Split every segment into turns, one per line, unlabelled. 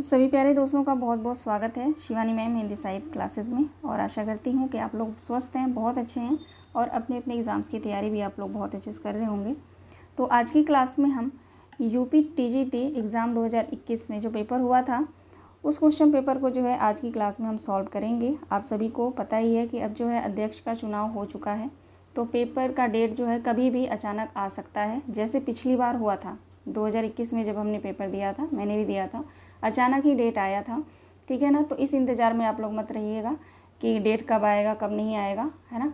सभी प्यारे दोस्तों का बहुत बहुत स्वागत है शिवानी मैम हिंदी साहित्य क्लासेस में। और आशा करती हूँ कि आप लोग स्वस्थ हैं, बहुत अच्छे हैं और अपने अपने एग्ज़ाम्स की तैयारी भी आप लोग बहुत अच्छे से कर रहे होंगे। तो आज की क्लास में हम यूपी टीजीटी एग्ज़ाम 2021 में जो पेपर हुआ था उस क्वेश्चन पेपर को जो है आज की क्लास में हम सॉल्व करेंगे। आप सभी को पता ही है कि अब जो है अध्यक्ष का चुनाव हो चुका है, तो पेपर का डेट जो है कभी भी अचानक आ सकता है। जैसे पिछली बार हुआ था 2021 में, जब हमने पेपर दिया था, मैंने भी दिया था, अचानक ही डेट आया था। ठीक है ना। तो इस इंतज़ार में आप लोग मत रहिएगा कि डेट कब आएगा कब नहीं आएगा, है ना।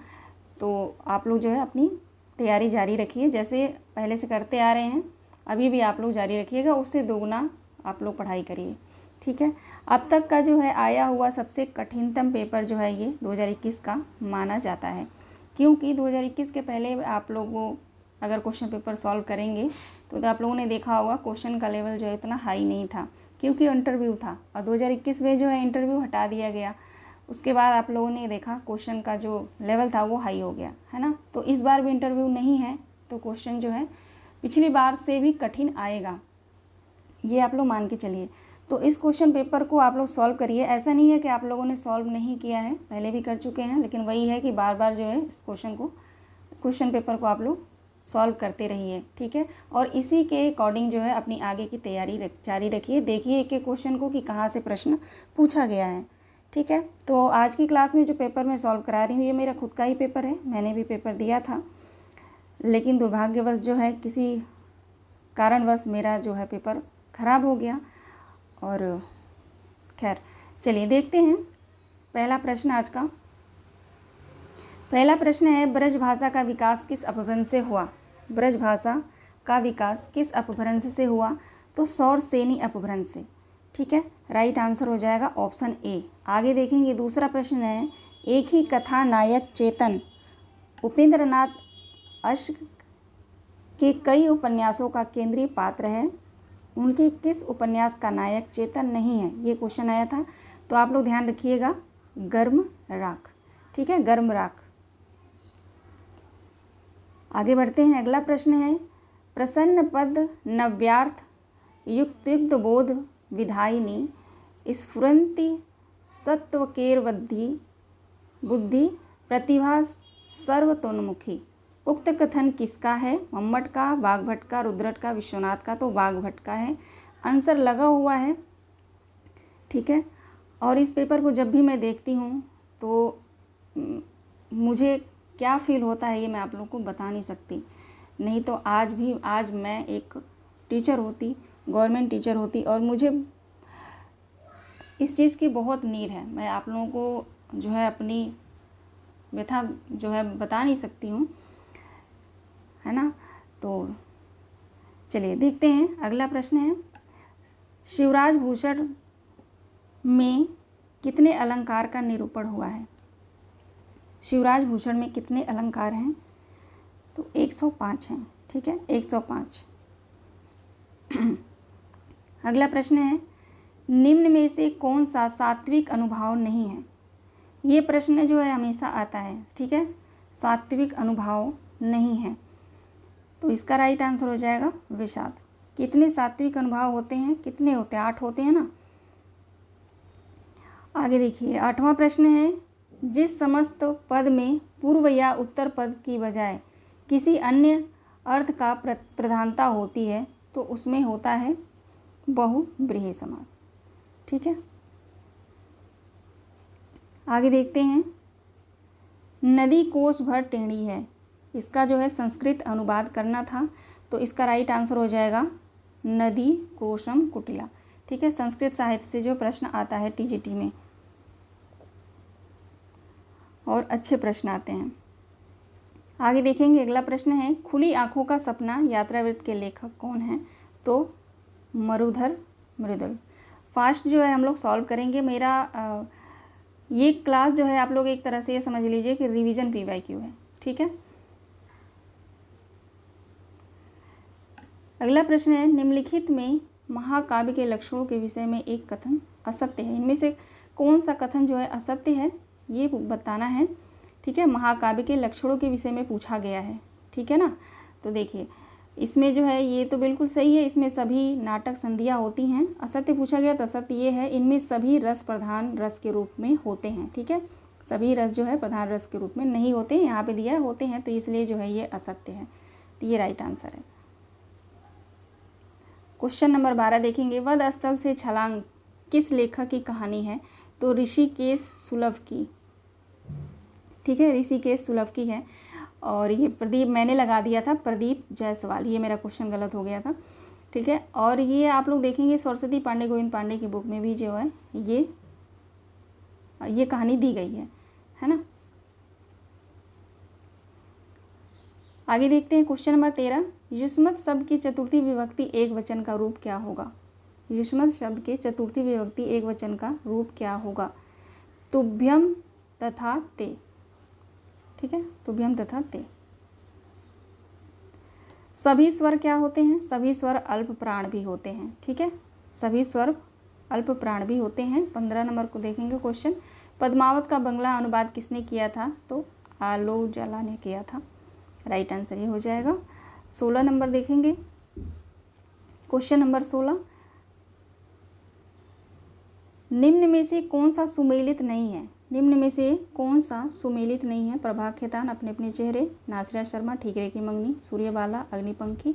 तो आप लोग जो है अपनी तैयारी जारी रखिए, जैसे पहले से करते आ रहे हैं अभी भी आप लोग जारी रखिएगा, उससे दोगुना आप लोग पढ़ाई करिए। ठीक है। अब तक का जो है आया हुआ सबसे कठिनतम पेपर जो है ये 2021 का माना जाता है, क्योंकि 2021 के पहले आप लोगों अगर क्वेश्चन पेपर सॉल्व करेंगे तो आप लोगों ने देखा होगा क्वेश्चन का लेवल जो है इतना हाई नहीं था, क्योंकि इंटरव्यू था। और 2021 में जो है इंटरव्यू हटा दिया गया, उसके बाद आप लोगों ने देखा क्वेश्चन का जो लेवल था वो हाई हो गया, है ना। तो इस बार भी इंटरव्यू नहीं है, तो क्वेश्चन जो है पिछली बार से भी कठिन आएगा, ये आप लोग मान के चलिए। तो इस क्वेश्चन पेपर को आप लोग सॉल्व करिए। ऐसा नहीं है कि आप लोगों ने सॉल्व नहीं किया है, पहले भी कर चुके हैं, लेकिन वही है कि बार बार जो है इस क्वेश्चन पेपर को आप लोग सॉल्व करते रहिए। ठीक है। और इसी के अकॉर्डिंग जो है अपनी आगे की तैयारी जारी रखिए। देखिए एक एक क्वेश्चन को कि कहाँ से प्रश्न पूछा गया है। ठीक है। तो आज की क्लास में जो पेपर मैं सॉल्व करा रही हूँ ये मेरा खुद का ही पेपर है, मैंने भी पेपर दिया था, लेकिन दुर्भाग्यवश जो है किसी कारणवश मेरा जो है पेपर ख़राब हो गया। और खैर चलिए देखते हैं पहला प्रश्न आज का। पहला प्रश्न है, ब्रज भाषा का विकास किस अपभ्रंश से हुआ? ब्रज भाषा का विकास किस अपभ्रंश से हुआ? तो सौरसेनी अपभ्रंश से। ठीक है। राइट आंसर हो जाएगा ऑप्शन ए। आगे देखेंगे दूसरा प्रश्न है, एक ही कथा नायक चेतन उपेंद्रनाथ अश्क के कई उपन्यासों का केंद्रीय पात्र है, उनके किस उपन्यास का नायक चेतन नहीं है? ये क्वेश्चन आया था, तो आप लोग ध्यान रखिएगा, गर्म राख। ठीक है, गर्म राख। आगे बढ़ते हैं। अगला प्रश्न है, प्रसन्न पद नव्यार्थ युक्त बोध विधायिनी स्फुरंति सत्वकेरवद्धि बुद्धि प्रतिभा सर्वतोन्मुखी। उक्त कथन किसका है? मम्मट का, वाग्भट का, रुद्रट का, विश्वनाथ का? तो वाग्भट का है। आंसर लगा हुआ है। ठीक है। और इस पेपर को जब भी मैं देखती हूँ तो मुझे क्या फील होता है ये मैं आप लोगों को बता नहीं सकती। नहीं तो आज मैं एक टीचर होती, गवर्नमेंट टीचर होती, और मुझे इस चीज़ की बहुत नीड है। मैं आप लोगों को जो है अपनी व्यथा जो है बता नहीं सकती हूँ, है ना। तो चलिए देखते हैं। अगला प्रश्न है, शिवराज भूषण में कितने अलंकार का निरूपण हुआ है? शिवराज भूषण में कितने अलंकार हैं? तो 105 हैं। ठीक है, 105। अगला प्रश्न है, निम्न में से कौन सा सात्विक अनुभाव नहीं है? ये प्रश्न जो है हमेशा आता है। ठीक है, सात्विक अनुभाव नहीं है, तो इसका राइट आंसर हो जाएगा विषाद। कितने सात्विक अनुभाव होते हैं? कितने होते हैं? 8 होते हैं ना। आगे देखिए, 8वां प्रश्न है, जिस समस्त पद में पूर्व या उत्तर पद की बजाय किसी अन्य अर्थ का प्रधानता होती है तो उसमें होता है बहुव्रीहि समास। ठीक है। आगे देखते हैं, नदी कोश भर टेढ़ी है, इसका जो है संस्कृत अनुवाद करना था, तो इसका राइट आंसर हो जाएगा नदी कोशम कुटिला। ठीक है, संस्कृत साहित्य से जो प्रश्न आता है टीजीटी में, और अच्छे प्रश्न आते हैं। आगे देखेंगे। अगला प्रश्न है, खुली आँखों का सपना यात्रावृत्त के लेखक कौन है? तो मरुधर मृदुल। फास्ट जो है हम लोग सॉल्व करेंगे। मेरा ये क्लास जो है आप लोग एक तरह से ये समझ लीजिए कि रिवीजन पीवाईक्यू है। ठीक है। अगला प्रश्न है, निम्नलिखित में महाकाव्य के लक्षणों के विषय में एक कथन असत्य है। इनमें से कौन सा कथन जो है असत्य है ये बताना है। ठीक है, महाकाव्य के लक्षणों के विषय में पूछा गया है। ठीक है ना। तो देखिए, इसमें जो है ये तो बिल्कुल सही है, इसमें सभी नाटक संधियाँ होती हैं। असत्य पूछा गया तो असत्य ये है, इनमें सभी रस प्रधान रस के रूप में होते हैं। ठीक है, सभी रस जो है प्रधान रस के रूप में नहीं होते, यहाँ पे दिया होते हैं, तो इसलिए जो है ये असत्य है, तो ये राइट आंसर है। क्वेश्चन नंबर 12 देखेंगे, वध स्थल से छलांग किस लेखक की कहानी है? तो ऋषिकेश सुलभ की। ठीक है, ऋषिकेश सुलभ की है। और ये प्रदीप मैंने लगा दिया था, प्रदीप जायसवाल, ये मेरा क्वेश्चन गलत हो गया था। ठीक है, और ये आप लोग देखेंगे सरस्वती पांडे गोविंद पांडे की बुक में भी जो है ये कहानी दी गई है ना। आगे देखते हैं क्वेश्चन नंबर 13, युष्मत शब्द की चतुर्थी विभक्ति एक वचन का रूप क्या होगा? युष्मत शब्द के चतुर्थी विभक्ति एक वचन का रूप क्या होगा? तुभ्यम तथा ते। ठीक है, तुभ्यम तथा ते। सभी स्वर क्या होते हैं? सभी स्वर अल्प प्राण भी होते हैं। ठीक है, सभी स्वर अल्प प्राण भी होते हैं। 15 नंबर को देखेंगे क्वेश्चन, पद्मावत का बंगला अनुवाद किसने किया था? तो आलो जाला ने किया था, राइट आंसर ये हो जाएगा। 16 नंबर देखेंगे क्वेश्चन नंबर 16, निम्न में से कौन सा सुमेलित नहीं है? निम्न में से कौन सा सुमेलित नहीं है? प्रभा खेतान, अपने अपने चेहरे, नासरिया शर्मा, ठीकरे की मंगनी, सूर्यबाला, अग्निपंखी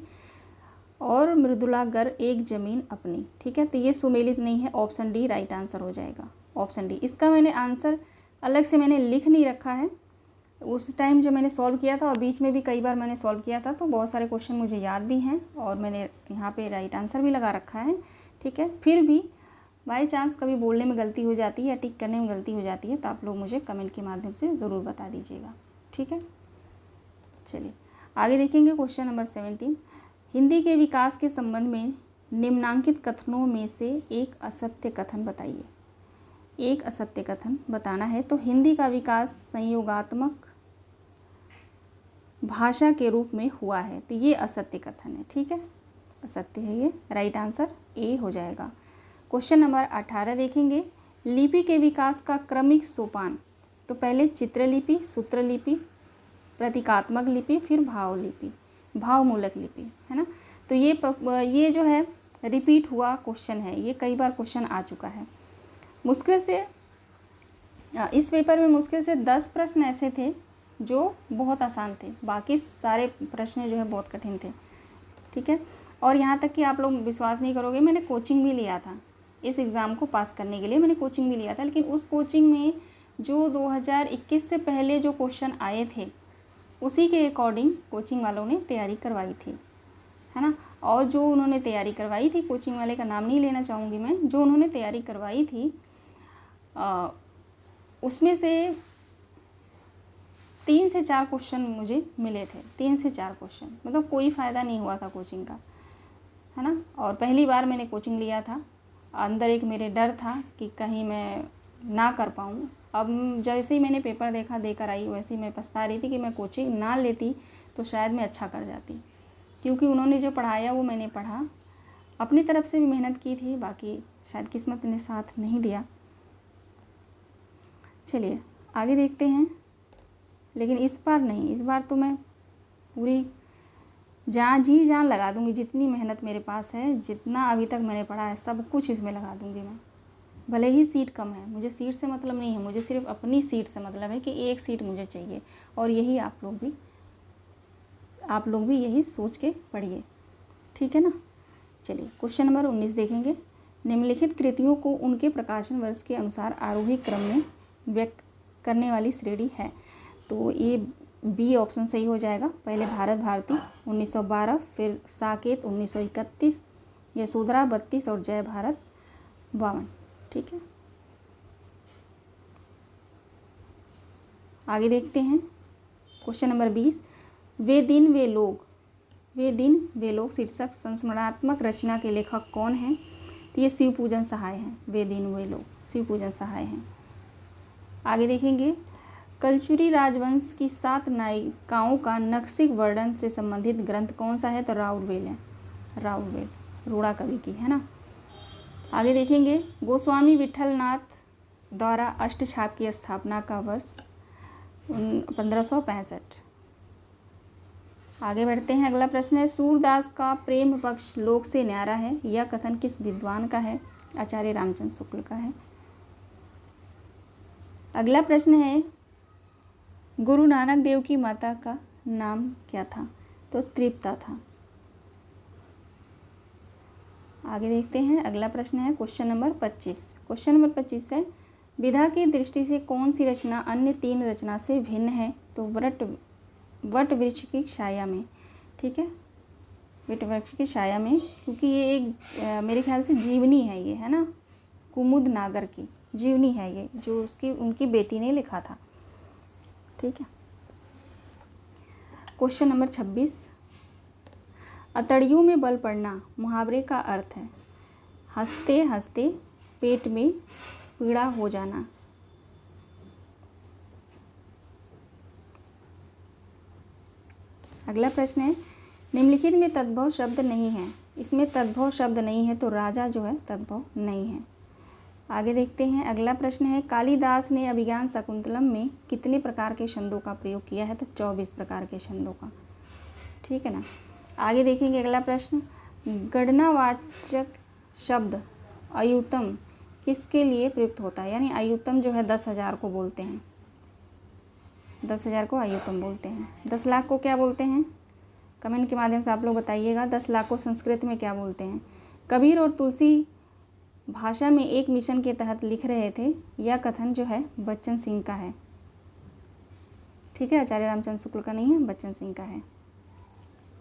और मृदुला गर, एक जमीन अपनी। ठीक है, तो ये सुमेलित नहीं है, ऑप्शन डी राइट आंसर हो जाएगा, ऑप्शन डी। इसका मैंने आंसर अलग से मैंने लिख नहीं रखा है, उस टाइम जो मैंने सॉल्व किया था और बीच में भी कई बार मैंने सॉल्व किया था, तो बहुत सारे क्वेश्चन मुझे याद भी हैं और मैंने यहाँ पे राइट आंसर भी लगा रखा है। ठीक है, फिर भी बाई चांस कभी बोलने में गलती हो जाती है या टिक करने में गलती हो जाती है, तो आप लोग मुझे कमेंट के माध्यम से ज़रूर बता दीजिएगा। ठीक है, चलिए आगे देखेंगे क्वेश्चन नंबर 17, हिंदी के विकास के संबंध में निम्नांकित कथनों में से एक असत्य कथन बताइए। एक असत्य कथन बताना है। तो हिंदी का विकास संयोगात्मक भाषा के रूप में हुआ है, तो ये असत्य कथन है। ठीक है, असत्य है ये, राइट आंसर ए हो जाएगा। क्वेश्चन नंबर 18 देखेंगे, लिपि के विकास का क्रमिक सोपान। तो पहले चित्रलिपि, सूत्रलिपि, प्रतीकात्मक लिपि, फिर भावलिपि, भावमूलक लिपि, है ना। तो ये जो है रिपीट हुआ क्वेश्चन है, ये कई बार क्वेश्चन आ चुका है। मुश्किल से इस पेपर में मुश्किल से 10 प्रश्न ऐसे थे जो बहुत आसान थे, बाकी सारे प्रश्न जो है बहुत कठिन थे। ठीक है, और यहाँ तक कि आप लोग विश्वास नहीं करोगे, मैंने कोचिंग भी लिया था इस एग्ज़ाम को पास करने के लिए, मैंने कोचिंग भी लिया था, लेकिन उस कोचिंग में जो 2021 से पहले जो क्वेश्चन आए थे उसी के अकॉर्डिंग कोचिंग वालों ने तैयारी करवाई थी, है ना। और जो उन्होंने तैयारी करवाई थी, कोचिंग वाले का नाम नहीं लेना चाहूँगी मैं, जो उन्होंने तैयारी करवाई थी उसमें से 3 से 4 क्वेश्चन मुझे मिले थे, 3 से 4 क्वेश्चन, मतलब कोई फ़ायदा नहीं हुआ था कोचिंग का, है ना। और पहली बार मैंने कोचिंग लिया था, अंदर एक मेरे डर था कि कहीं मैं ना कर पाऊँ। अब जैसे ही मैंने पेपर देखा, देकर आई, वैसे ही मैं पछता रही थी कि मैं कोचिंग ना लेती तो शायद मैं अच्छा कर जाती, क्योंकि उन्होंने जो पढ़ाया वो मैंने पढ़ा, अपनी तरफ से भी मेहनत की थी, बाकी शायद किस्मत ने साथ नहीं दिया। चलिए आगे देखते हैं, लेकिन इस बार नहीं, इस बार तो मैं पूरी जी जान लगा दूंगी, जितनी मेहनत मेरे पास है, जितना अभी तक मैंने पढ़ा है, सब कुछ इसमें लगा दूंगी मैं। भले ही सीट कम है, मुझे सीट से मतलब नहीं है, मुझे सिर्फ अपनी सीट से मतलब है कि एक सीट मुझे चाहिए, और यही आप लोग भी यही सोच के पढ़िए, ठीक है ना। चलिए क्वेश्चन नंबर 19 देखेंगे, निम्नलिखित कृतियों को उनके प्रकाशन वर्ष के अनुसार आरोही क्रम में व्यक्त करने वाली श्रेणी है। तो ये बी ऑप्शन सही हो जाएगा। पहले भारत भारती 1912, फिर साकेत 1931, यशोधरा 32 और जय भारत 52। ठीक है, आगे देखते हैं क्वेश्चन नंबर 20, वे दिन वे लोग शीर्षक संस्मरणात्मक रचना के लेखक कौन हैं? तो ये शिवपूजन सहाय हैं। वे दिन वे लोग शिवपूजन सहाय हैं। आगे देखेंगे, कलचुरी राजवंश की 7 नायिकाओं का नक्सिक वर्णन से संबंधित ग्रंथ कौन सा है? तो राउरवेल है, राउरवेल रूड़ा कवि की, है ना। आगे देखेंगे, गोस्वामी विठलनाथ द्वारा अष्टछाप की स्थापना का वर्ष 1565। आगे बढ़ते हैं। अगला प्रश्न है, सूरदास का प्रेम पक्ष लोक से न्यारा है, यह कथन किस विद्वान का है? आचार्य रामचंद्र शुक्ल का है। अगला प्रश्न है, गुरु नानक देव की माता का नाम क्या था? तो तृप्ता था। आगे देखते हैं। अगला प्रश्न है क्वेश्चन नंबर 25। क्वेश्चन नंबर 25 है, विधा की दृष्टि से कौन सी रचना अन्य 3 रचना से भिन्न है? तो वट वृक्ष की छाया में। ठीक है, वट वृक्ष की छाया में, क्योंकि ये एक मेरे ख्याल से जीवनी है, ये है ना, कुमुद नागर की जीवनी है ये, जो उनकी बेटी ने लिखा था। ठीक है। क्वेश्चन नंबर 26, अतड़ियों में बल पड़ना मुहावरे का अर्थ है? हंसते हंसते पेट में पीड़ा हो जाना। अगला प्रश्न है, निम्नलिखित में तद्भव शब्द नहीं है। इसमें तद्भव शब्द नहीं है, तो राजा जो है तद्भव नहीं है। आगे देखते हैं। अगला प्रश्न है, कालिदास ने अभिज्ञान शाकुंतलम में कितने प्रकार के छंदों का प्रयोग किया है? तो 24 प्रकार के छंदों का। ठीक है ना। आगे देखेंगे अगला प्रश्न, गणनावाचक शब्द अयुतम किसके लिए प्रयुक्त होता है? यानी अयुतम जो है 10,000 को बोलते हैं, 10,000 को अयुतम बोलते हैं। 10 लाख को क्या बोलते हैं? कमेंट के माध्यम से आप लोग बताइएगा। 10 लाख को संस्कृत में क्या बोलते हैं? कबीर और तुलसी भाषा में एक मिशन के तहत लिख रहे थे, यह कथन जो है बच्चन सिंह का है। ठीक है, आचार्य रामचंद्र शुक्ल का नहीं है, बच्चन सिंह का है,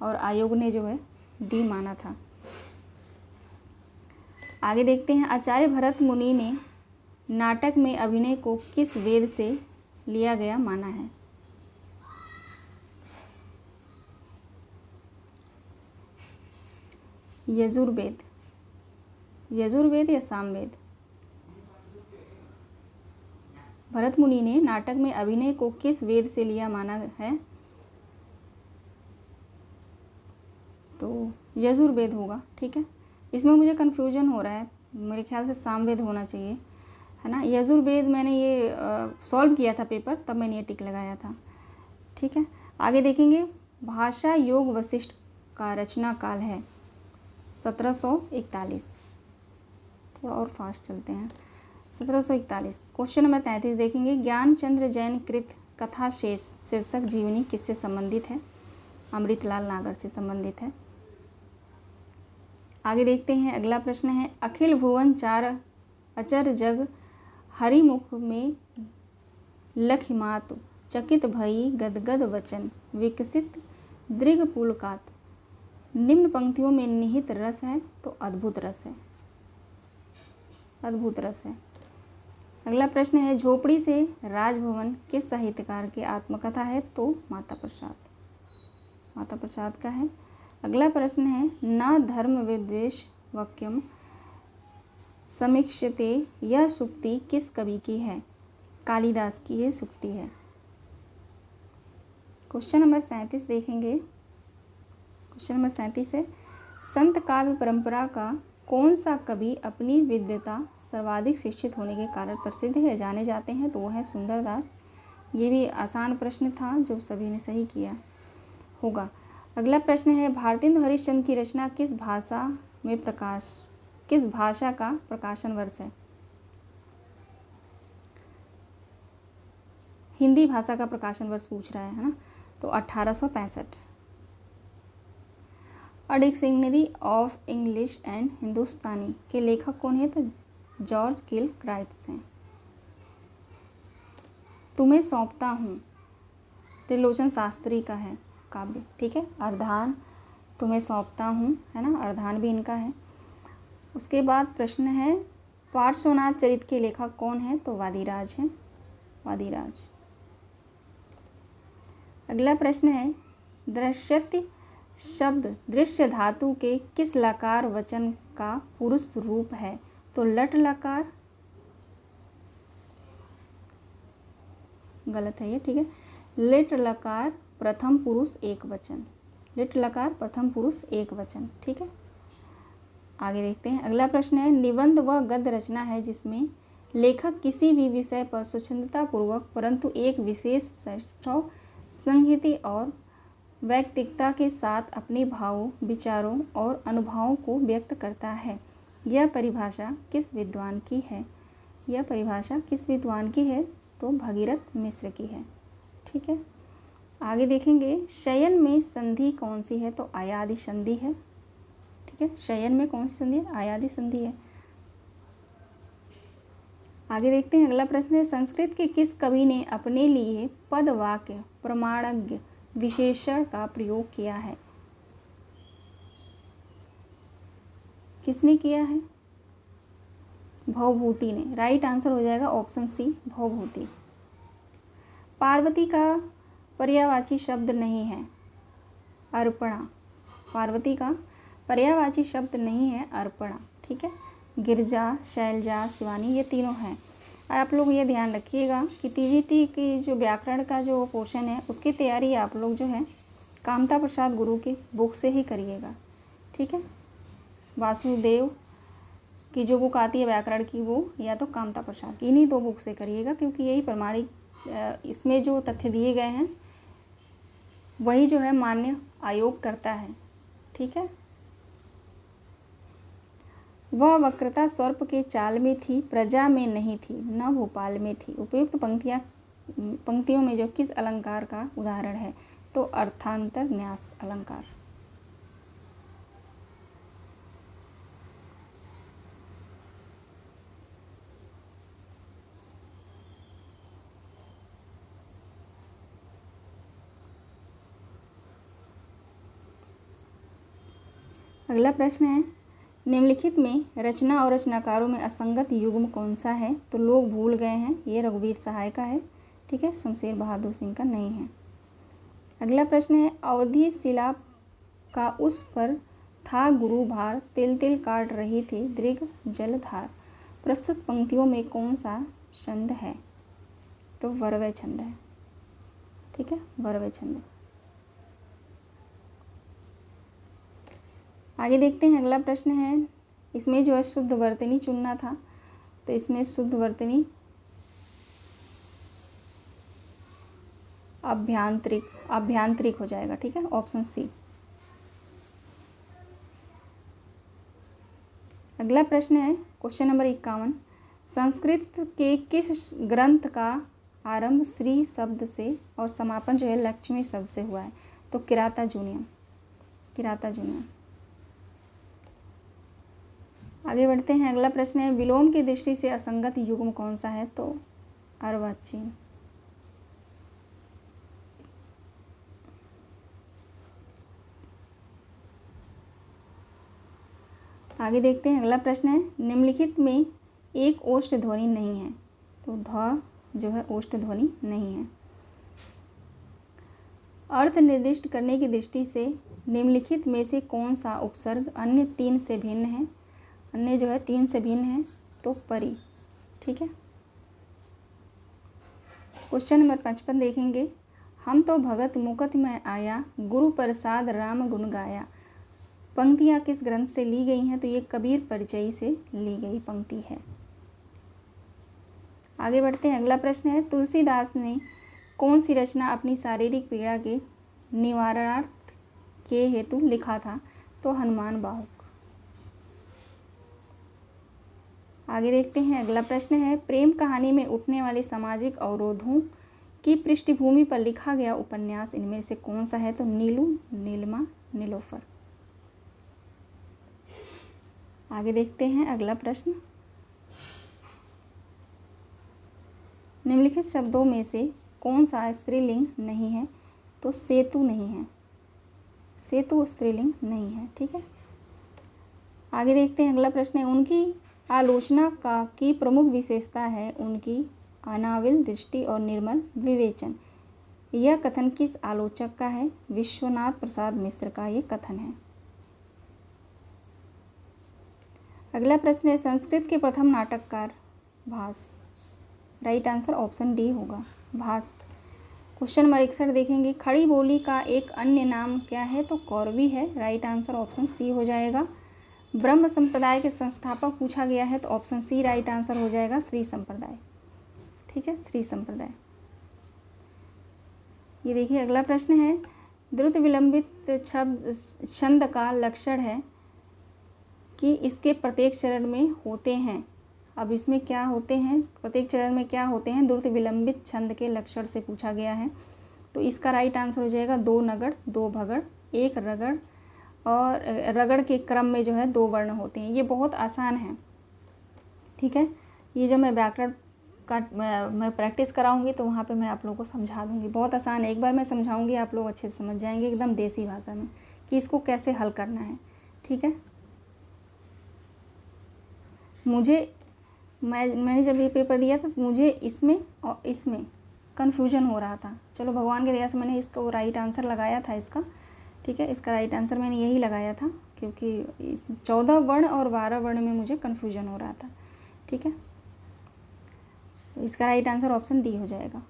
और आयोग ने जो है डी माना था। आगे देखते हैं। आचार्य भरत मुनि ने नाटक में अभिनय को किस वेद से लिया गया माना है? यजुर्वेद, यजुर्वेद या सामवेद? भरत मुनि ने नाटक में अभिनय को किस वेद से लिया माना है? तो यजुर्वेद होगा। ठीक है, इसमें मुझे कन्फ्यूजन हो रहा है, मेरे ख्याल से सामवेद होना चाहिए, है ना। यजुर्वेद मैंने ये सॉल्व किया था पेपर, तब मैंने ये टिक लगाया था। ठीक है, आगे देखेंगे। भाषा योग वशिष्ठ का रचना काल है 1741। थोड़ा और फास्ट चलते हैं। 1741। क्वेश्चन नंबर 33 देखेंगे। ज्ञानचंद्र जैन कृत कथा शेष शीर्षक जीवनी किससे संबंधित है? अमृतलाल नागर से संबंधित है। आगे देखते हैं। अगला प्रश्न है, अखिल भुवन चार अचर जग हरिमुख में लखिमातु चकित भई गदगद वचन विकसित दृग पुलकात। निम्न पंक्तियों में निहित रस है? तो अद्भुत रस है, अद्भुत रस है। अगला प्रश्न है, झोपड़ी से राजभवन किस साहित्यकार की आत्मकथा है? तो माता प्रसाद, माता प्रसाद का है। अगला प्रश्न है, न धर्म विद्वेष वाक्यम समीक्षते, यह सूक्ति किस कवि की है? कालिदास की ये सूक्ति है। क्वेश्चन नंबर 37 देखेंगे। क्वेश्चन नंबर 37 है, संत काव्य परंपरा का कौन सा कवि अपनी विद्वता सर्वाधिक शिक्षित होने के कारण प्रसिद्ध है, जाने जाते हैं? तो वो है सुंदरदास। ये भी आसान प्रश्न था जो सभी ने सही किया होगा। अगला प्रश्न है, भारतेंदु हरिश्चंद्र की रचना किस भाषा का प्रकाशन वर्ष है? हिंदी भाषा का प्रकाशन वर्ष पूछ रहा है ना। तो 1865। A dictionary of English and Hindustani के लेखक कौन है? तो जॉर्ज किल क्राइप्स हैं। तुम्हें सौंपता हूँ त्रिलोचन शास्त्री का है काव्य। ठीक है, अर्धान तुम्हें सौंपता हूँ, है ना, अर्धान भी इनका है। उसके बाद प्रश्न है, पार्श्वनाथ चरित के लेखक कौन है? तो वादिराज हैं, वादिराज। अगला प्रश्न है, दृश्यति शब्द दृश्य धातु के किस लकार वचन का पुरुष रूप है? तो लट लकार, गलत है ये। ठीक है, लिट लकार प्रथम पुरुष एक वचन, लिट लकार प्रथम पुरुष एक वचन। ठीक है, आगे देखते हैं। अगला प्रश्न है, निबंध व गद्य रचना है जिसमें लेखक किसी भी विषय पर स्वच्छंदता पूर्वक परंतु एक विशेष संहिता और वैयक्तिकता के साथ अपने भावों, विचारों और अनुभवों को व्यक्त करता है। यह परिभाषा किस विद्वान की है? यह परिभाषा किस विद्वान की है? तो भगीरथ मिश्र की है। ठीक है, आगे देखेंगे शयन में संधि कौन सी है? तो आयादि संधि है। ठीक है, शयन में कौन सी संधि है? आयादि संधि है। आगे देखते हैं, अगला प्रश्न है संस्कृत के किस कवि ने अपने लिए पद, वाक्य, प्रमाणज्ञ विशेषण का प्रयोग किया है? किसने किया है? भवभूति ने। राइट आंसर हो जाएगा ऑप्शन सी, भवभूति। पार्वती का पर्यायवाची शब्द नहीं है अर्पणा। पार्वती का पर्यायवाची शब्द नहीं है अर्पणा। ठीक है, गिरजा, शैलजा, शिवानी ये तीनों हैं। आप लोग ये ध्यान रखिएगा कि टीजीटी की जो व्याकरण का जो पोर्शन है उसकी तैयारी आप लोग जो है कामता प्रसाद गुरु की बुक से ही करिएगा। ठीक है, वासुदेव की जो बुक आती है व्याकरण की वो या तो कामता प्रसाद की, इन्हीं दो बुक से करिएगा क्योंकि यही प्रमाणिक इसमें जो तथ्य दिए गए हैं वही जो है मान्य आयोग करता है। ठीक है, वह वक्रता सर्प के चाल में थी, प्रजा में नहीं थी, न भोपाल में थी। उपयुक्त पंक्तियों में जो किस अलंकार का उदाहरण है? तो अर्थांतर न्यास अलंकार। अगला प्रश्न है निम्नलिखित में रचना और रचनाकारों में असंगत युग्म कौन सा है? तो लोग भूल गए हैं, ये रघुवीर सहाय का है। ठीक है, शमशेर बहादुर सिंह का नहीं है। अगला प्रश्न है अवधि शिला का उस पर था गुरु भार, तिल तिल काट रही थी दृग जलधार। प्रस्तुत पंक्तियों में कौन सा छंद है? तो वरवय छंद है। ठीक है, वरवय छंद। आगे देखते हैं, अगला प्रश्न है इसमें जो है शुद्ध वर्तनी चुनना था, तो इसमें शुद्ध वर्तनी आभ्यांतरिक हो जाएगा। ठीक है, ऑप्शन सी। अगला प्रश्न है क्वेश्चन नंबर 51, संस्कृत के किस ग्रंथ का आरंभ श्री शब्द से और समापन जो है लक्ष्मी शब्द से हुआ है? तो किराता जूनियम। आगे बढ़ते हैं, अगला प्रश्न है विलोम की दृष्टि से असंगत युग्म कौन सा है? तो अर्वाचीन। आगे देखते हैं, अगला प्रश्न है निम्नलिखित में एक ओष्ठ ध्वनि नहीं है। तो ध जो है ओष्ठ ध्वनि नहीं है। अर्थ निर्दिष्ट करने की दृष्टि से निम्नलिखित में से कौन सा उपसर्ग अन्य तीन से भिन्न है? अन्य जो है तीन से भिन्न है तो परी। ठीक है, क्वेश्चन नंबर 55 देखेंगे, हम तो भगत मुकत में आया, गुरु प्रसाद राम गुण गाया। पंक्तियाँ किस ग्रंथ से ली गई हैं? तो ये कबीर परिचय से ली गई पंक्ति है। आगे बढ़ते हैं, अगला प्रश्न है तुलसीदास ने कौन सी रचना अपनी शारीरिक पीड़ा के निवारणार्थ के हेतु लिखा था? तो हनुमान बाहुक। आगे देखते हैं, अगला प्रश्न है प्रेम कहानी में उठने वाले सामाजिक अवरोधों की पृष्ठभूमि पर लिखा गया उपन्यास इनमें से कौन सा है? तो नीलू, नीलमा, नीलोफर। आगे देखते हैं, अगला प्रश्न निम्नलिखित शब्दों में से कौन सा स्त्रीलिंग नहीं है? तो सेतु नहीं है, सेतु स्त्रीलिंग नहीं है। ठीक है, आगे देखते हैं, अगला प्रश्न है उनकी आलोचना का की प्रमुख विशेषता है उनकी अनाविल दृष्टि और निर्मल विवेचन। यह कथन किस आलोचक का है? विश्वनाथ प्रसाद मिश्र का ये कथन है। अगला प्रश्न है संस्कृत के प्रथम नाटककार भास। राइट आंसर ऑप्शन डी होगा, भास। क्वेश्चन नंबर 61 देखेंगे, खड़ी बोली का एक अन्य नाम क्या है? तो कौरवी है। राइट आंसर ऑप्शन सी हो जाएगा। ब्रह्म संप्रदाय के संस्थापक पूछा गया है तो ऑप्शन सी राइट आंसर हो जाएगा, श्री संप्रदाय। ठीक है, श्री संप्रदाय। ये देखिए, अगला प्रश्न है द्रुत विलंबित छंद का लक्षण है कि इसके प्रत्येक चरण में होते हैं। अब इसमें क्या होते हैं, प्रत्येक चरण में क्या होते हैं, द्रुत विलंबित छंद के लक्षण से पूछा गया है। तो इसका राइट आंसर हो जाएगा 2 नगड़ 2 भगड़ 1 रगड़, और रगड़ के क्रम में जो है 2 वर्ण होते हैं। ये बहुत आसान है, ठीक है। ये जब मैं व्याकरण का मैं प्रैक्टिस कराऊंगी तो वहाँ पे मैं आप लोगों को समझा दूंगी। बहुत आसान है, एक बार मैं समझाऊंगी आप लोग अच्छे से समझ जाएंगे एकदम देसी भाषा में कि इसको कैसे हल करना है, ठीक है। मैंने जब ये पेपर दिया था मुझे इसमें और इसमें कन्फ्यूजन हो रहा था। चलो भगवान की दया से मैंने इसको राइट आंसर लगाया था इसका, ठीक है। इसका राइट आंसर मैंने यही लगाया था क्योंकि इस 14 वर्ण और 12 वर्ण में मुझे कन्फ्यूजन हो रहा था, ठीक है। तो इसका राइट आंसर ऑप्शन डी हो जाएगा।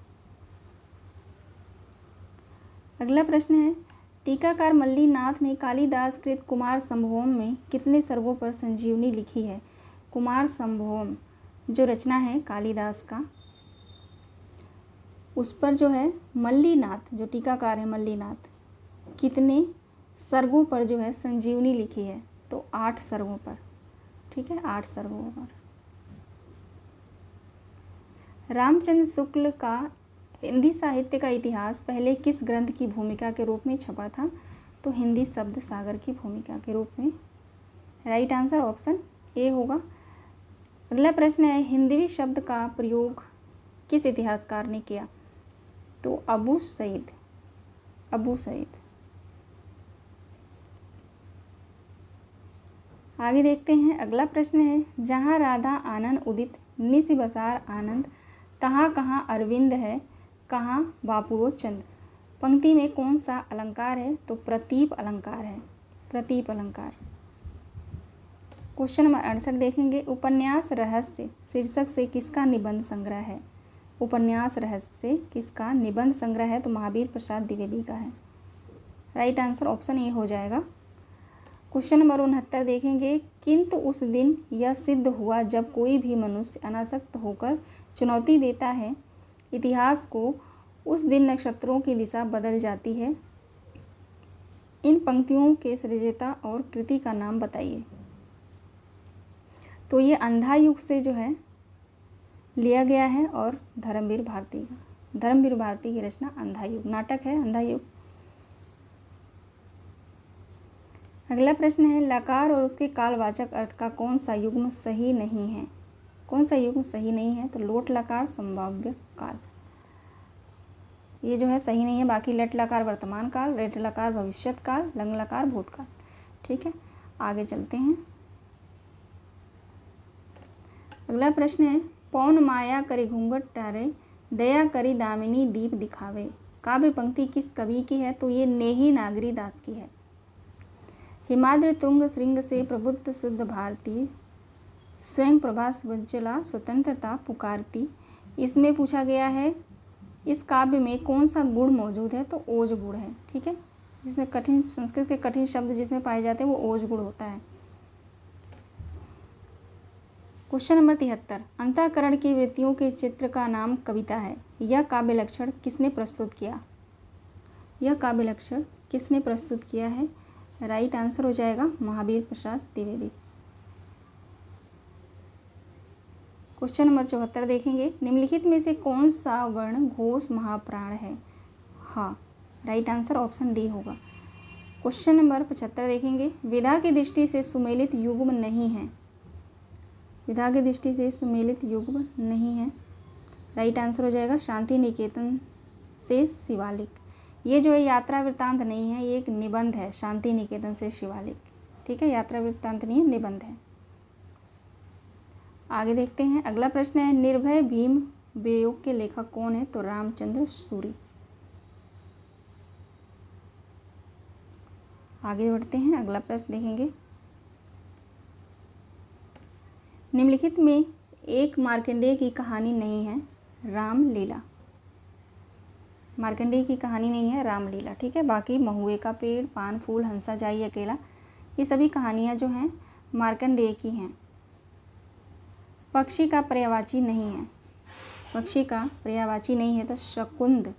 अगला प्रश्न है, टीकाकार मल्लीनाथ ने कालिदास कृत कुमार संभवम में कितने सर्गों पर संजीवनी लिखी है। कुमार संभवम जो रचना है कालिदास का, उस पर जो है मल्लीनाथ जो टीकाकार है मल्लीनाथ कितने सर्गों पर जो है संजीवनी लिखी है। तो 8 सर्गों पर, ठीक है, 8 सर्गों पर। रामचंद्र शुक्ल का हिंदी साहित्य का इतिहास पहले किस ग्रंथ की भूमिका के रूप में छपा था। तो हिंदी शब्द सागर की भूमिका के रूप में। राइट आंसर ऑप्शन ए होगा। अगला प्रश्न है, हिंदवी शब्द का प्रयोग किस इतिहासकार ने किया। तो अबू सईद। आगे देखते हैं। अगला प्रश्न है, जहाँ राधा आनंद उदित निस बसार आनंद, तहाँ कहाँ अरविंद है, कहाँ बापुरो चंद। पंक्ति में कौन सा अलंकार है। तो प्रतीप अलंकार है, प्रतीप अलंकार। क्वेश्चन नंबर 68 देखेंगे। उपन्यास रहस्य शीर्षक से किसका निबंध संग्रह है। उपन्यास रहस्य से किसका निबंध संग्रह है। तो महावीर प्रसाद द्विवेदी का है। राइट आंसर ऑप्शन ए हो जाएगा। क्वेश्चन नंबर 69 देखेंगे। किंतु उस दिन यह सिद्ध हुआ जब कोई भी मनुष्य अनासक्त होकर चुनौती देता है इतिहास को, उस दिन नक्षत्रों की दिशा बदल जाती है। इन पंक्तियों के सृजता और कृति का नाम बताइए। तो ये अंधा युग से जो है लिया गया है और धर्मवीर भारती की रचना अंधा युग नाटक है, अंधा युग। अगला प्रश्न है, लकार और उसके कालवाचक अर्थ का कौन सा युग्म सही नहीं है। कौन सा युग्म सही नहीं है। तो लोट लकार संभाव्य काल, ये जो है सही नहीं है। बाकी लट लकार वर्तमान काल, रेट लकार भविष्यत काल, लंग लकार भूतकाल, ठीक है। आगे चलते हैं। अगला प्रश्न है, पौन माया करी घूंघट टारे, दया करी दामिनी दीप दिखावे। काव्य पंक्ति किस कवि की है। तो ये नेही नागरी दास की है। हिमाद्रि तुंग श्रृंग से प्रबुद्ध शुद्ध भारती, स्वयं प्रभा सुज्ज्वला स्वतंत्रता पुकारती। इसमें पूछा गया है इस काव्य में कौन सा गुण मौजूद है। तो ओज गुण है, ठीक है। जिसमें कठिन संस्कृत के कठिन शब्द जिसमें पाए जाते हैं वो ओज गुण होता है। क्वेश्चन नंबर 73, अंतःकरण की वृत्तियों के चित्र का नाम कविता है। यह काव्य लक्षण किसने प्रस्तुत किया। यह काव्य लक्षण किसने प्रस्तुत किया है। राइट आंसर हो जाएगा महावीर प्रसाद द्विवेदी। क्वेश्चन नंबर 74 देखेंगे। निम्नलिखित में से कौन सा वर्ण घोष महाप्राण है। हाँ, राइट आंसर ऑप्शन डी होगा। क्वेश्चन नंबर 75 देखेंगे। विधा की दृष्टि से सुमेलित युग्म नहीं है। विधा की दृष्टि से सुमेलित युग्म नहीं है। राइट आंसर हो जाएगा शांति निकेतन से शिवालिक। ये जो है यात्रा वृत्तांत नहीं है, ये एक निबंध है। शांति निकेतन से शिवालिक, ठीक है, यात्रा वृत्तांत नहीं है, निबंध है। आगे देखते हैं। अगला प्रश्न है, निर्भय भीम वियोग के लेखक कौन है। तो रामचंद्र सूरी। आगे बढ़ते हैं। अगला प्रश्न देखेंगे। निम्नलिखित में एक मार्कंडेय की कहानी नहीं है। रामलीला। मार्कंडेय की कहानी नहीं है, रामलीला, ठीक है। बाकी महुए का पेड़, पान फूल, हंसा जाई अकेला, ये सभी कहानियाँ जो हैं मार्कंडेय की हैं। पक्षी का पर्यायवाची नहीं है। पक्षी का पर्यायवाची नहीं है तो शकुंद,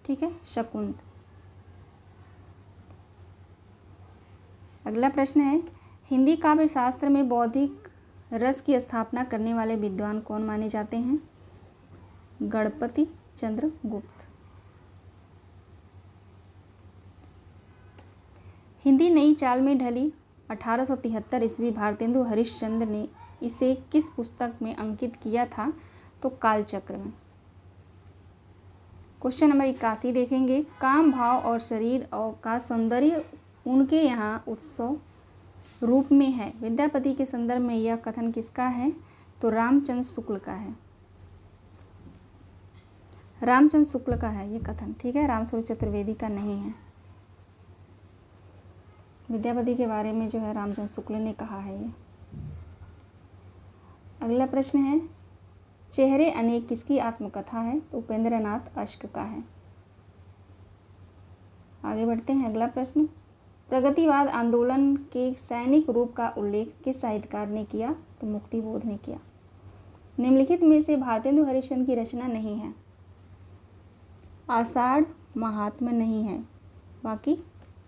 ठीक है, शकुंद। अगला प्रश्न है, हिंदी काव्य शास्त्र में बौद्धिक रस की स्थापना करने वाले विद्वान कौन माने जाते हैं? गणपति चंद्र गुप्त। हिंदी नई चाल में ढली 1873 ईस्वी भारतेंदु हरिश्चंद्र ने इसे किस पुस्तक में अंकित किया था? तो कालचक्र में। क्वेश्चन नंबर 81 देखेंगे, काम भाव और शरीर और का सौंदर्य उनके यहाँ उत्सव रूप में है। विद्यापति के संदर्भ में यह कथन किसका है? तो रामचंद्र शुक्ल का है। रामचंद्र शुक्ल का है ये कथन, ठीक है, रामस्वरूप चतुर्वेदी का नहीं है। विद्यापति के बारे में जो है रामचंद्र शुक्ल ने कहा है ये। अगला प्रश्न है, चेहरे अनेक किसकी आत्मकथा है? तो उपेंद्रनाथ अश्क का है। आगे बढ़ते हैं। अगला प्रश्न, प्रगतिवाद आंदोलन के सैनिक रूप का उल्लेख किस साहित्यकार ने किया? तो मुक्तिबोध ने किया। निम्नलिखित में से भारतेंदु हरिश्चंद्र की रचना नहीं है। आषाढ़ महात्म्य नहीं है, बाकी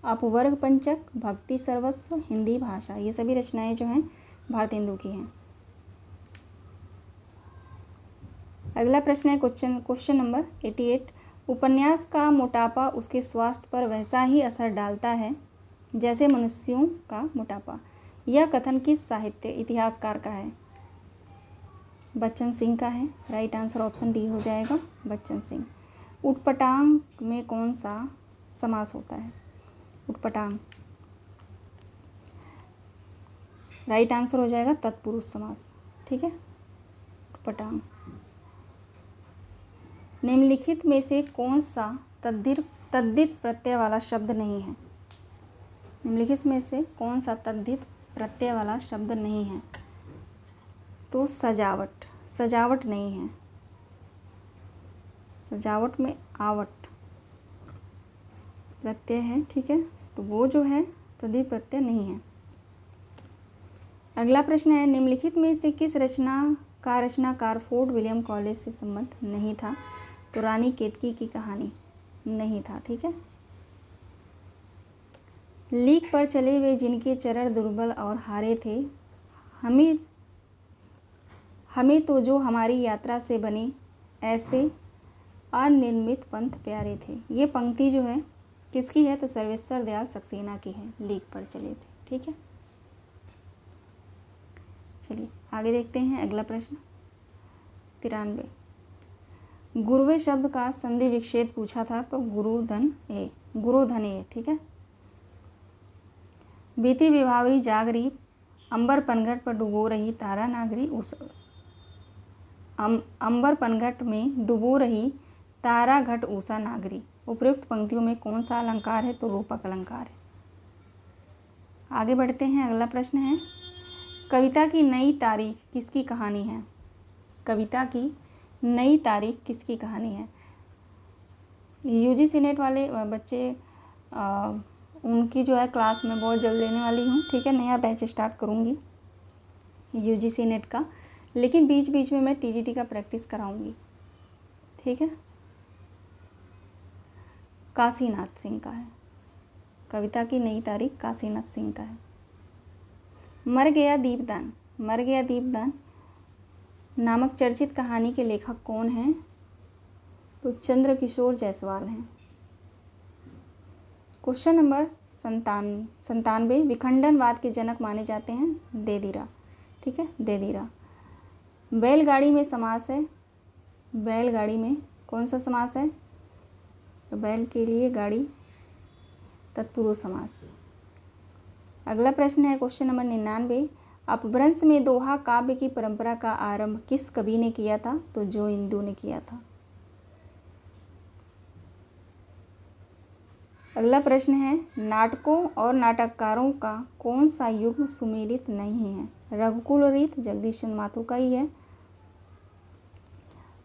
अपवर्ग पंचक, भक्ति सर्वस्व, हिंदी भाषा, ये सभी रचनाएं जो हैं भारतेंदु की हैं। अगला प्रश्न है क्वेश्चन नंबर 88, उपन्यास का मोटापा उसके स्वास्थ्य पर वैसा ही असर डालता है जैसे मनुष्यों का मोटापा। यह कथन किस साहित्य इतिहासकार का है? बच्चन सिंह का है। राइट आंसर ऑप्शन डी हो जाएगा, बच्चन सिंह। उटपटांग में कौन सा समास होता है? उटपटांग, राइट आंसर हो जाएगा तत्पुरुष समास, ठीक है, उटपटांग। निम्नलिखित में से कौन सा तद्धित प्रत्यय वाला शब्द नहीं है? निम्नलिखित में से कौन सा तद्धित प्रत्यय वाला शब्द नहीं है? तो सजावट, सजावट नहीं है। सजावट में आवट प्रत्यय है, ठीक है, तो वो जो है तद्धित प्रत्यय नहीं है। अगला प्रश्न है, निम्नलिखित में से किस रचनाकार फोर्ट विलियम कॉलेज से संबंध नहीं था? तो रानी केतकी की कहानी नहीं था, ठीक है। लीक पर चले वे जिनके चरण दुर्बल और हारे थे, हमें तो जो हमारी यात्रा से बने ऐसे अनिर्मित पंथ प्यारे थे। ये पंक्ति जो है किसकी है? तो सर्वेश्वर दयाल सक्सेना की है। लीक पर चले थे, ठीक है। चलिए आगे देखते हैं। अगला प्रश्न 93, गुरुवे शब्द का संधि विच्छेद पूछा था, तो गुरुधन ए, ठीक है। बीती विभावरी जाग रही, अंबर पनघट पर डुबो रही तारा नागरी अंबर पनघट में डुबो रही तारा घट ऊषा नागरी। उपयुक्त पंक्तियों में कौन सा अलंकार है? तो रूपक अलंकार है। आगे बढ़ते हैं। अगला प्रश्न है, कविता की नई तारीख किसकी कहानी है? कविता की नई तारीख किसकी कहानी है? यूजीसी नेट वाले बच्चे उनकी जो है क्लास में बहुत जल्द लेने वाली हूँ, ठीक है। नया बैच स्टार्ट करूँगी यूजीसी नेट का, लेकिन बीच बीच में मैं टीजीटी का प्रैक्टिस कराऊँगी, ठीक है। काशीनाथ सिंह का है। कविता की नई तारीख काशीनाथ सिंह का है। मर गया दीपदान नामक चर्चित कहानी के लेखक कौन हैं? तो चंद्रकिशोर जायसवाल हैं। क्वेश्चन नंबर 97, विखंडनवाद के जनक माने जाते हैं देदीरा, ठीक है, देदीरा। बैलगाड़ी में समास है, बैलगाड़ी में कौन सा समास है? तो बैल के लिए गाड़ी, तत्पुरुष समास। अगला प्रश्न है क्वेश्चन नंबर 99, अपभ्रंश में दोहा काव्य की परंपरा का आरंभ किस कवि ने किया था? तो जो इंदु ने किया था। अगला प्रश्न है, नाटकों और नाटककारों का कौन सा युग्म सुमेलित नहीं है? रघुकुल रीत जगदीश चंद्र माथुर का ही है।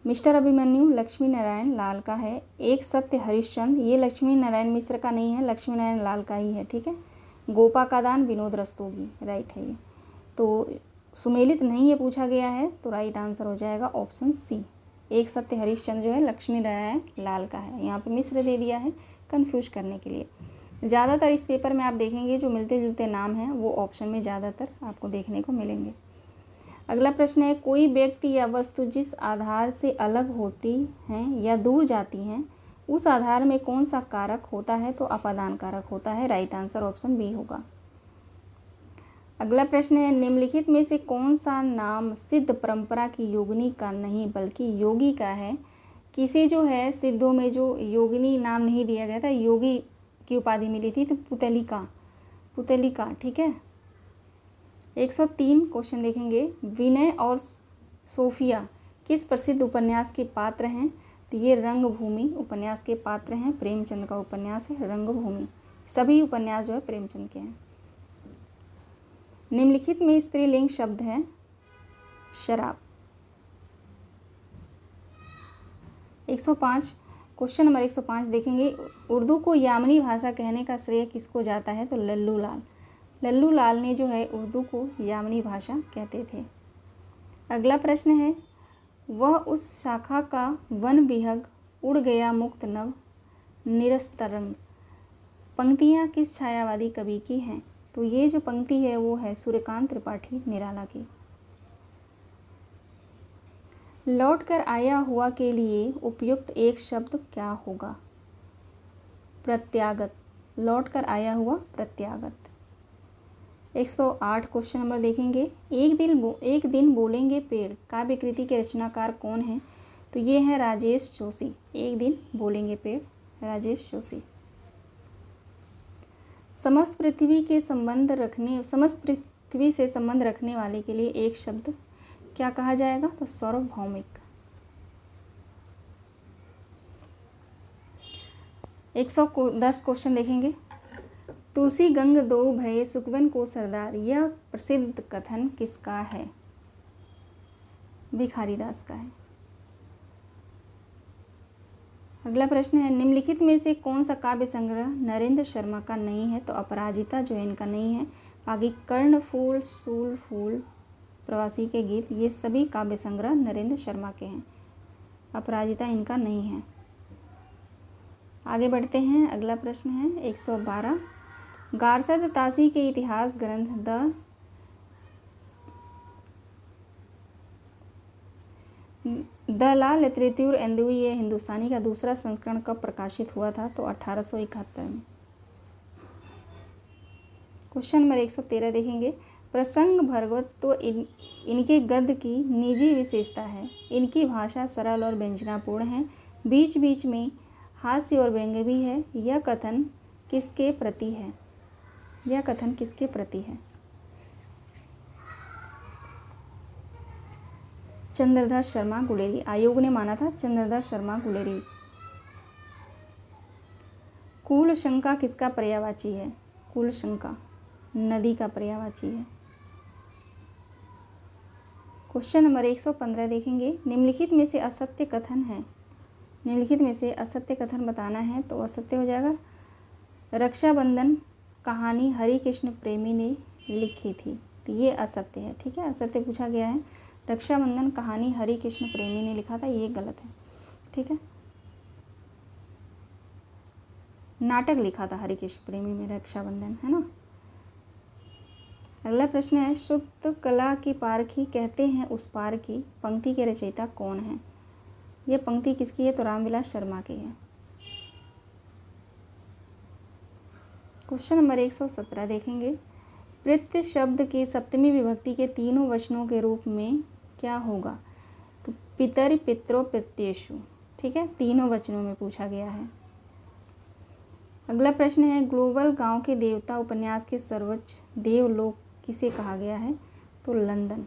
मिस्टर अभिमन्यु लक्ष्मी नारायण लाल का है। एक सत्य हरिश्चंद्र, ये लक्ष्मी नारायण मिश्र का नहीं है, लक्ष्मी नारायण लाल का ही है, ठीक है। गोपा का दान विनोद रस्तोगी, राइट है ये। तो सुमेलित नहीं ये पूछा गया है, तो राइट आंसर हो जाएगा ऑप्शन सी। एक सत्य हरिश्चंद्र जो है लक्ष्मी नारायण लाल का है, यहाँ पे मिश्र दे दिया है कंफ्यूज करने के लिए। ज़्यादातर इस पेपर में आप देखेंगे जो मिलते जुलते नाम हैं वो ऑप्शन में ज़्यादातर आपको देखने को मिलेंगे। अगला प्रश्न है, कोई व्यक्ति या वस्तु जिस आधार से अलग होती हैं या दूर जाती हैं उस आधार में कौन सा कारक होता है? तो अपादान कारक होता है। राइट आंसर ऑप्शन बी होगा। अगला प्रश्न है, निम्नलिखित में से कौन सा नाम सिद्ध परंपरा की योगिनी का नहीं बल्कि योगी का है? किसे जो है सिद्धों में जो योगिनी नाम नहीं दिया गया था, योगी की उपाधि मिली थी, तो पुतलिका। ठीक है। 103 क्वेश्चन देखेंगे, विनय और सोफिया किस प्रसिद्ध उपन्यास के पात्र हैं? तो ये रंगभूमि उपन्यास के पात्र हैं। प्रेमचंद का उपन्यास है रंगभूमि। सभी उपन्यास जो है प्रेमचंद के हैं। निम्नलिखित में स्त्रीलिंग शब्द है शराब। 105 क्वेश्चन नंबर 105 देखेंगे, उर्दू को यामनी भाषा कहने का श्रेय किसको जाता है? तो लल्लू लाल ने जो है उर्दू को यामनी भाषा कहते थे। अगला प्रश्न है, वह उस शाखा का वन विहग उड़ गया मुक्त नभ निरस्तरंग पंक्तियाँ किस छायावादी कवि की हैं? तो ये जो पंक्ति है वो है सूर्यकांत त्रिपाठी निराला की। लौट कर आया हुआ के लिए उपयुक्त एक शब्द क्या होगा? प्रत्यागत। लौट कर आया हुआ प्रत्यागत। 108 क्वेश्चन नंबर देखेंगे, एक दिन बोलेंगे पेड़ काव्य कृति के रचनाकार कौन हैं? तो ये हैं राजेश जोशी। एक दिन बोलेंगे पेड़, राजेश जोशी। समस्त पृथ्वी से संबंध रखने वाले के लिए एक शब्द क्या कहा जाएगा? तो सार्वभौमिक। 110 क्वेश्चन देखेंगे, तुलसी गंग दो भये सुकवन को सरदार, यह प्रसिद्ध कथन किसका है? भिखारीदास का है। अगला प्रश्न है, निम्नलिखित में से कौन सा काव्य संग्रह नरेंद्र शर्मा का नहीं है? तो अपराजिता जो है इनका नहीं है। बाकी कर्णफूल, सूलफूल, प्रवासी के गीत, ये सभी काव्य संग्रह नरेंद्र शर्मा के हैं। अपराजिता इनका नहीं है। आगे बढ़ते हैं। अगला प्रश्न है 112, गारसद तासी के इतिहास ग्रंथ द ला लिटरेचर एंदुई ये हिंदुस्तानी का दूसरा संस्करण कब प्रकाशित हुआ था? तो 1871 में। क्वेश्चन नंबर 113 देखेंगे, प्रसंग भरगवत्व इनके गद्य की निजी विशेषता है। इनकी भाषा सरल और व्यंजनापूर्ण है, बीच बीच में हास्य और व्यंग्य भी है। यह कथन किसके प्रति है? चंद्रधर शर्मा गुलेरी। आयोग ने माना था चंद्रधर शर्मा गुलेरी। कूलशंका किसका पर्यायवाची है? कूलशंका नदी का पर्यायवाची है। क्वेश्चन नंबर 115 देखेंगे, निम्नलिखित में से असत्य कथन बताना है। तो असत्य हो जाएगा, रक्षाबंधन कहानी हरि कृष्ण प्रेमी ने लिखी थी। तो ये असत्य है। ठीक है, असत्य पूछा गया है। रक्षाबंधन कहानी हरि कृष्ण प्रेमी ने लिखा था, ये गलत है। ठीक है, नाटक लिखा था हरि कृष्ण प्रेमी में, रक्षाबंधन है ना। अगला प्रश्न है, सुप्त कला की पारखी कहते हैं उस पार की पंक्ति के रचयिता कौन है? यह पंक्ति किसकी है? तो रामविलास शर्मा की है। क्वेश्चन नंबर 117 देखेंगे, प्रत्य शब्द के सप्तमी विभक्ति के तीनों वचनों के रूप में क्या होगा? तो पितर, पित्रो, पित्येषु। ठीक है, तीनों वचनों में पूछा गया है। अगला प्रश्न है, ग्लोबल गांव के देवता उपन्यास के सर्वोच्च देवलोक किसे कहा गया है? तो लंदन।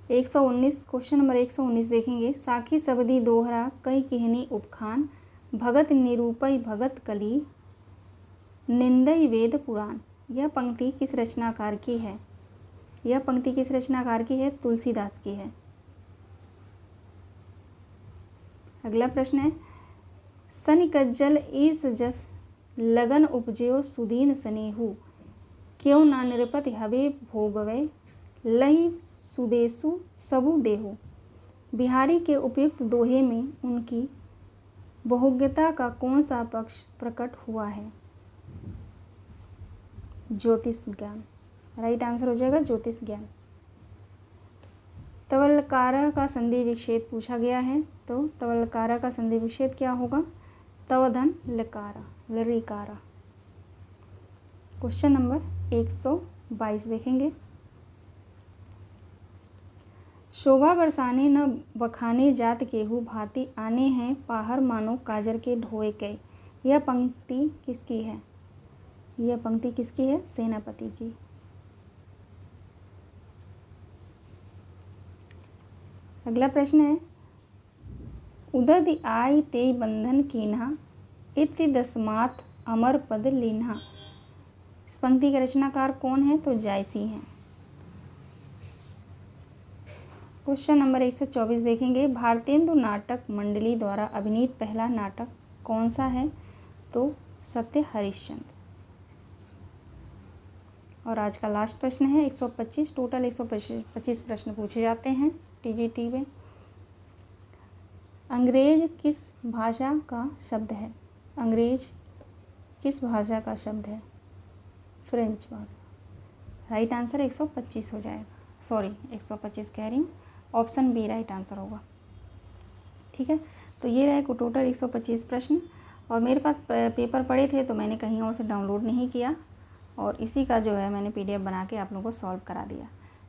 119 क्वेश्चन नंबर 119 देखेंगे, साखी सबदी दोहरा कई किहनी उपखान भगत निरूपई भगत कली निंदई वेद पुराण। यह पंक्ति किस रचनाकार की है? तुलसीदास की है। अगला प्रश्न है, सनिकज्जल ईस जस लगन उपजयो सुदीन स्नेहु क्यों ना निरपति हवे भोगवे लही सुदेशु सबु देहु। बिहारी के उपयुक्त दोहे में उनकी बहुज्ञता का कौन सा पक्ष प्रकट हुआ है? ज्योतिष ज्ञान। राइट आंसर हो जाएगा ज्योतिष ज्ञान। तवलकारा का संधि विच्छेद पूछा गया है, तो तवलकारा का संधि विच्छेद क्या होगा? तवधन लकारा, लरिकारा। क्वेश्चन नंबर 122 देखेंगे। शोभा बरसाने न बखाने जात केहू भांति आने हैं पाहर मानो काजर के ढोए कई। यह पंक्ति किसकी है? यह पंक्ति किसकी है? सेनापति की। अगला प्रश्न है, उदधि आई तेई बंधन कीन्हा इति दसमात अमर पद लीन्हा। इस पंक्ति के रचनाकार कौन है? तो जायसी हैं। क्वेश्चन नंबर 124 देखेंगे। भारतेंदु नाटक मंडली द्वारा अभिनीत पहला नाटक कौन सा है? तो सत्य हरिश्चंद्र। और आज का लास्ट प्रश्न है 125। टोटल 125 प्रश्न पूछे जाते हैं टीजीटी में। अंग्रेज किस भाषा का शब्द है? अंग्रेज किस भाषा का शब्द है? फ्रेंच भाषा। राइट आंसर 125 हो जाएगा। सॉरी 125 कह रही हूँ, ऑप्शन बी राइट आंसर होगा। ठीक है, तो ये रहे टोटल 125 प्रश्न। और मेरे पास पेपर पड़े थे तो मैंने कहीं और से डाउनलोड नहीं किया और इसी का जो है मैंने PDF बना के आप लोगों को सॉल्व करा दिया।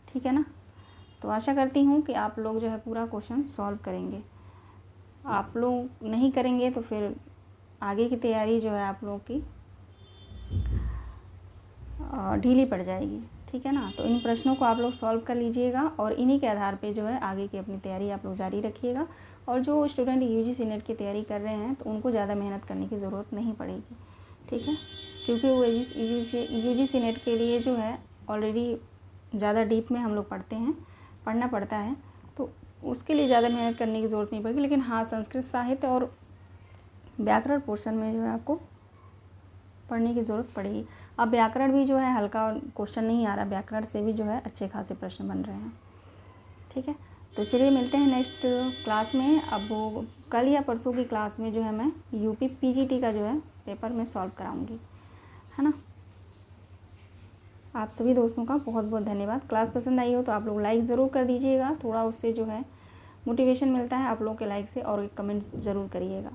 ठीक है ना, तो आशा करती हूँ कि आप लोग जो है पूरा क्वेश्चन सॉल्व करेंगे। आप लोग नहीं करेंगे तो फिर आगे की तैयारी जो है आप लोगों की ढीली पड़ जाएगी। ठीक है ना, तो इन प्रश्नों को आप लोग सॉल्व कर लीजिएगा और इन्हीं के आधार पे जो है आगे की अपनी तैयारी आप लोग जारी रखिएगा। और जो स्टूडेंट UGC नेट की तैयारी कर रहे हैं तो उनको ज़्यादा मेहनत करने की ज़रूरत नहीं पड़ेगी। ठीक है, क्योंकि वो UGC नेट के लिए जो है ऑलरेडी ज़्यादा डीप में हम लोग पढ़ना पड़ता है, तो उसके लिए ज़्यादा मेहनत करने की ज़रूरत नहीं पड़ेगी। लेकिन हाँ, संस्कृत साहित्य और व्याकरण पोर्शन में जो है आपको पढ़ने की ज़रूरत पड़ेगी। अब व्याकरण भी जो है हल्का क्वेश्चन नहीं आ रहा, व्याकरण से भी जो है अच्छे खासे प्रश्न बन रहे हैं। ठीक है, तो चलिए मिलते हैं नेक्स्ट क्लास में। अब वो कल या परसों की क्लास में जो है मैं UP PGT का जो है पेपर में सॉल्व कराऊंगी, है ना। आप सभी दोस्तों का बहुत बहुत धन्यवाद। क्लास पसंद आई हो तो आप लोग लाइक ज़रूर कर दीजिएगा, थोड़ा उससे जो है मोटिवेशन मिलता है आप लोगों के लाइक से, और एक कमेंट ज़रूर करिएगा।